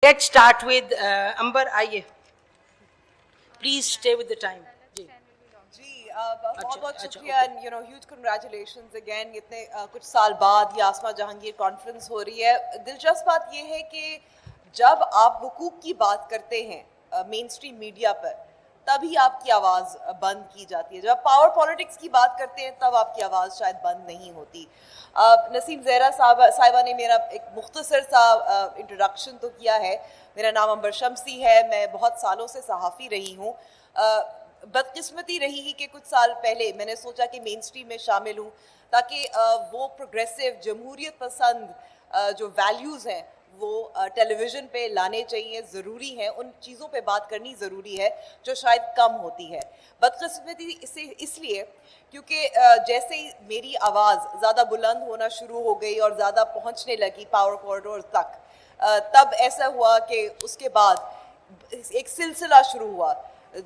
Let's start with Amber. आइए, please stay with the time. जी बहुत बहुत शुक्रिया and you know huge congratulations again. इतने कुछ साल बाद ये आसमा जहांगीर कॉन्फ्रेंस हो रही है. दिलचस्प बात ये है कि जब आप हुकूक की बात करते हैं मेन स्ट्रीम मीडिया पर, तभी आपकी आवाज़ बंद की जाती है. जब आप पावर पॉलिटिक्स की बात करते हैं तब आपकी आवाज़ शायद बंद नहीं होती. नसीम ज़हरा साहिबा ने मेरा एक मुख्तसर सा इंट्रोडक्शन तो किया है. मेरा नाम अंबर शम्सी है. मैं बहुत सालों से सहाफ़ी रही हूँ. बदकिस्मती रही कि कुछ साल पहले मैंने सोचा कि मेन स्ट्रीम में शामिल हूँ ताकि वो प्रोग्रेसिव जमहूरियत पसंद जो वैल्यूज़ हैं वो टेलीविज़न पे लाने चाहिए, ज़रूरी हैं. उन चीज़ों पे बात करनी ज़रूरी है जो शायद कम होती है. बदकिस्मती इसलिए क्योंकि जैसे ही मेरी आवाज़ ज़्यादा बुलंद होना शुरू हो गई और ज़्यादा पहुँचने लगी पावर कॉरिडोर तक, तब ऐसा हुआ कि उसके बाद एक सिलसिला शुरू हुआ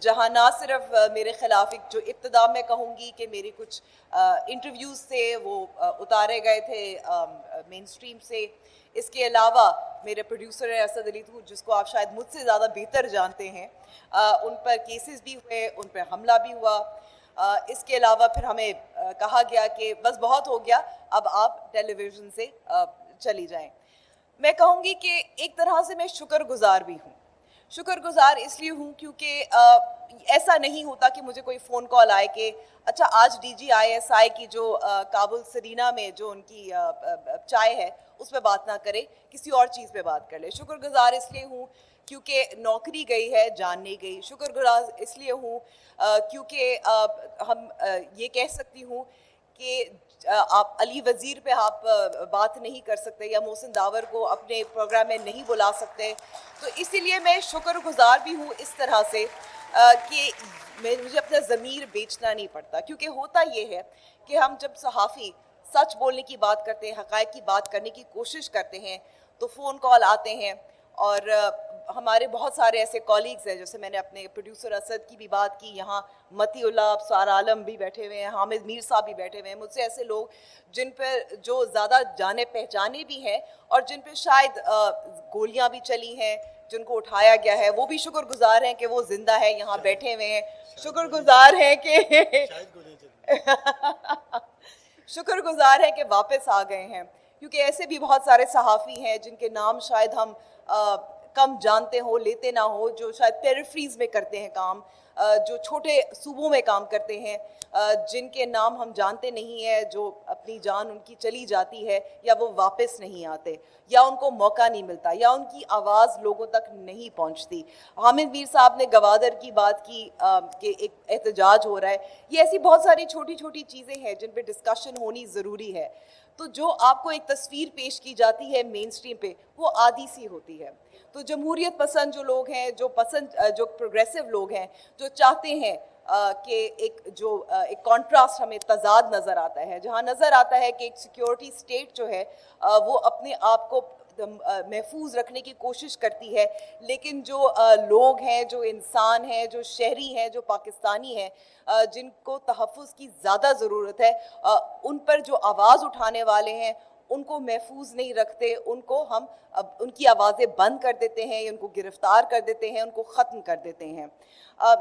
जहाँ ना सिर्फ मेरे ख़िलाफ़ एक जो इब्तिदा में कहूँगी कि मेरे कुछ इंटरव्यूज़ थे वो उतारे गए थे मेन स्ट्रीम से. इसके अलावा मेरे प्रोड्यूसर हैं असद अली तूर, जिसको आप शायद मुझसे ज़्यादा बेहतर जानते हैं, उन पर केसेस भी हुए, उन पर हमला भी हुआ. इसके अलावा फिर हमें कहा गया कि बस बहुत हो गया, अब आप टेलीविज़न से चली जाएं. मैं कहूँगी कि एक तरह से मैं शुक्रगुजार भी हूँ. शुक्रगुजार इसलिए हूँ क्योंकि ऐसा नहीं होता कि मुझे कोई फ़ोन कॉल आए कि अच्छा आज DGISI की जो काबुल सरीना में जो उनकी चाय है उस पर बात ना करे, किसी और चीज़ पे बात कर ले. शुक्रगुजार इसलिए हूँ क्योंकि नौकरी गई है, जान नहीं गई. शुक्रगुजार इसलिए हूँ क्योंकि हम ये कह सकती हूँ कि आप अली वज़ीर पे आप बात नहीं कर सकते या मोहसिन दावर को अपने प्रोग्राम में नहीं बुला सकते. तो इसीलिए मैं शुक्रगुजार भी हूँ इस तरह से कि मुझे अपना ज़मीर बेचना नहीं पड़ता. क्योंकि होता ये है कि हम जब सहाफ़ी सच बोलने की बात करते हैं, हक़ाइक़ की बात करने की कोशिश करते हैं, तो फ़ोन कॉल आते हैं. और हमारे बहुत सारे ऐसे कॉलीग्स हैं, जैसे मैंने अपने प्रोड्यूसर असद की भी बात की, यहाँ मतीउल्लाह अबसार आलम भी बैठे हुए हैं, हामिद मीर साहब भी बैठे हुए हैं. मुझसे ऐसे लोग जिन पर जो ज़्यादा जाने पहचाने भी हैं और जिन पर शायद गोलियाँ भी चली हैं, जिनको उठाया गया है, वो भी शुक्रगुजार हैं कि वो ज़िंदा है, यहाँ बैठे हुए हैं. शुक्रगुजार हैं कि शुक्रगुजार है कि वापस आ गए हैं. क्योंकि ऐसे भी बहुत सारे सहाफ़ी हैं जिनके नाम शायद हम कम जानते हो, लेते ना हो, जो शायद पेरिफ्रीज में करते हैं काम, जो छोटे सूबों में काम करते हैं, जिनके नाम हम जानते नहीं हैं, जो अपनी जान उनकी चली जाती है या वो वापस नहीं आते या उनको मौका नहीं मिलता या उनकी आवाज़ लोगों तक नहीं पहुंचती. हामिद मीर साहब ने गवादर की बात की कि एक एहतजाज हो रहा है. ये ऐसी बहुत सारी छोटी छोटी चीज़ें हैं जिन पे डिस्कशन होनी ज़रूरी है. तो जो आपको एक तस्वीर पेश की जाती है मेन स्ट्रीम पे, वो आधी सी होती है. तो जमहूरियत पसंद जो लोग हैं, जो प्रोग्रेसिव लोग हैं, जो चाहते हैं कि एक कॉन्ट्रास्ट हमें तजाद नज़र आता है, जहाँ नज़र आता है कि एक सिक्योरिटी स्टेट जो है वो अपने आप को महफूज रखने की कोशिश करती है, लेकिन जो लोग हैं, जो इंसान हैं, जो शहरी हैं, जो पाकिस्तानी हैं, जिनको तहफ़्फ़ुज़ की ज़्यादा ज़रूरत है, उन पर जो आवाज़ उठाने वाले हैं उनको महफूज नहीं रखते. उनको हम उनकी आवाज़ें बंद कर देते हैं, उनको गिरफ़्तार कर देते हैं, उनको ख़त्म कर देते हैं.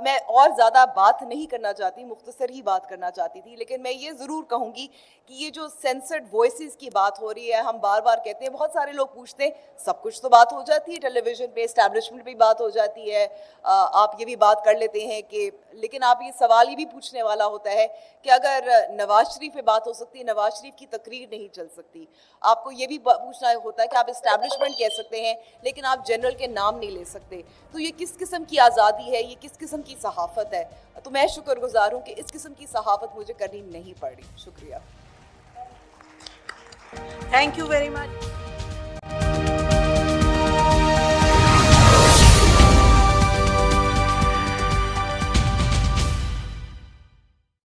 मैं और ज़्यादा बात नहीं करना चाहती, मुख्तसर ही बात करना चाहती थी. लेकिन मैं ये ज़रूर कहूँगी कि ये जो सेंसर्ड वॉइसेस की बात हो रही है, हम बार बार कहते हैं, बहुत सारे लोग पूछते हैं सब कुछ तो बात हो जाती है टेलीविज़न पे, एस्टैब्लिशमेंट पे बात हो जाती है, आप ये भी बात कर लेते हैं कि, लेकिन आप ये सवाल ये भी पूछने वाला होता है कि अगर नवाज शरीफ पे बात हो सकती है, नवाज शरीफ की तकरीर नहीं चल सकती. आपको ये भी पूछना होता है कि आप एस्टैब्लिशमेंट कह सकते हैं लेकिन आप जनरल के नाम नहीं ले सकते. तो ये किस किस्म की आज़ादी है, ये किस किस्म की सहाफ़त है. तो मैं शुक्रगुजार हूँ कि इस किस्म की सहाफ़त मुझे करनी नहीं पड़ी. शुक्रिया. Thank you very much.